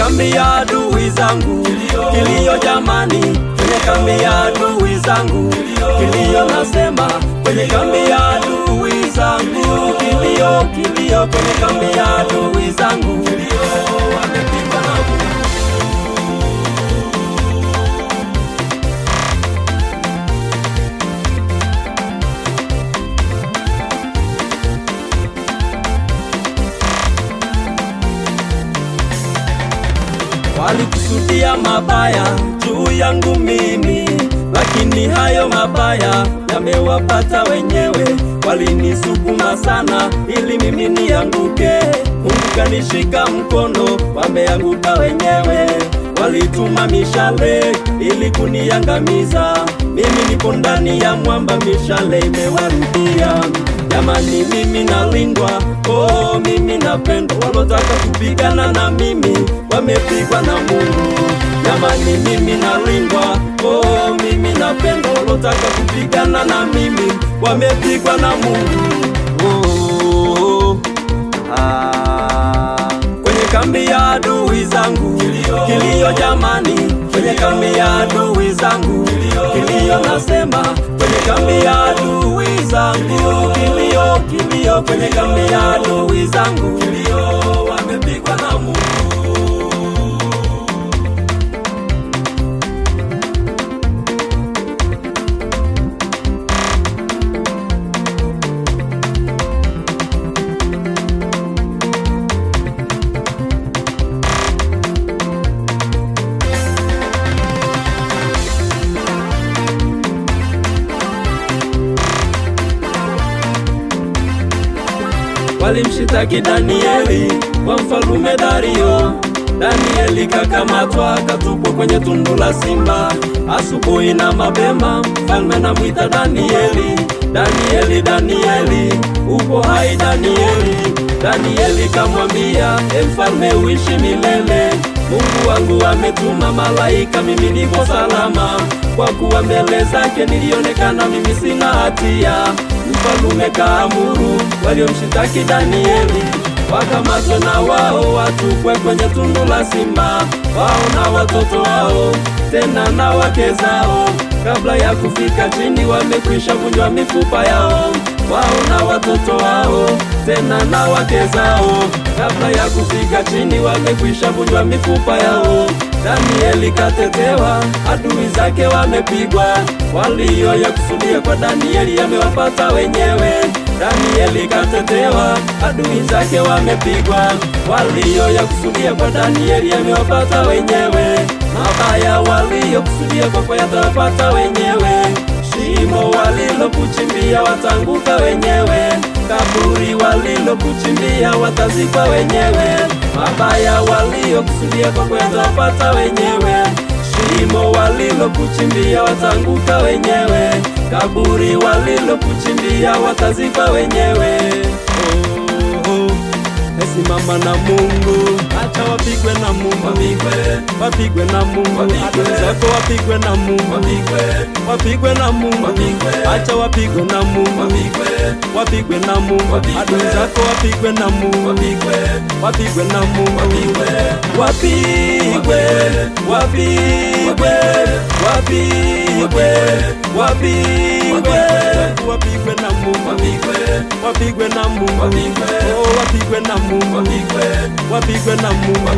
kambi ya adui zangu, kilio jamani, kwenye kambi ya adui zangu, kilio nasema, kwenye kambi ya adui zangu, kilio, kilio, kwenye kambi ya adui zangu, kilio, wamepigwa na Mungu. Walikusudia mabaya juu yangu mimi, lakini hayo mabaya yamewapata wenyewe. Walinisukuma sana ili mimi nianguke, Mungu kanishika mkono, wameanguka wenyewe. Walituma mishale ili kuniangamiza, mimi nipo ndani ya mwamba, mishale imewarudia. Jamani, mimi nalindwa, oh mimi napendwa. Walotaka kupigana na mimi wamepigwa na Mungu. Jamani, mimi nalindwa, oh mimi napendwa. Walotaka kupigana na mimi wamepigwa na Mungu. Kwenye kambi ya adui zangu, kilio jamani, kwenye kambi ya adui zangu, kilio nasema, kwenye kambi ya adui zangu, kilio, kilio, kwenye kambi ya adui zangu, kilio, wamepigwa na Mungu. Walimshitaki Danieli kwa mfalume Dario. Danieli kakamatwa, katupwa kwenye tundu la simba. Asubuhi na mapema mfalme namwita Danieli. Danieli, Danieli, upo hai Danieli? Danieli kamwambia, mfalme uishi milele. Mungu wangu ametuma malaika, mimi niko salama, kwa kuwa mbele zake nilionekana mimi sina hatia. Mfalume kaamuru waliomshitaki Danieli wakamatwe, na wao watupwe kwenye tundu la simba, wao na watoto wao, tena na wake zao. Kabla ya kufika chini wamekwisha vunjwa mifupa yao, wao na watoto wao, tena na wake zao. Kabla ya kufika chini wamekwisha vunjwa mifupa yao. Danieli katetewa, adui zake wamepigwa. Walioyakusudia kwa Danieli yamewapata wenyewe. Danieli katetewa, adui zake wamepigwa. Walioyakusudia kwa Danieli yamewapata wenyewe. Mabaya waliokusudia kwako yatawapata wenyewe. Shimo walilokuchimbia watanguka wenyewe. Kaburi walilokuchimbia watazikwa wenyewe. Mabaya waliokusudia kwako yatawapata wenyewe. Shimo walilokuchimbia watanguka wenyewe. Kaburi walilokuchimbia watazikwa wenyewe. Simama na Mungu, acha wapigwe na Mungu, wapigwe na Mungu, adui zako wapigwe na Mungu, wapigwe na Mungu, acha wapigwe na Mungu, wapigwe na Mungu, adui zako wapigwe na Mungu, wapigwe na Mungu, wapigwe, wapigwe, wapigwe, wapigwe, wapigwe na Mungu, wapigwe na Mungu, oh wapigwe na Mungu, wapigwe na Mungu.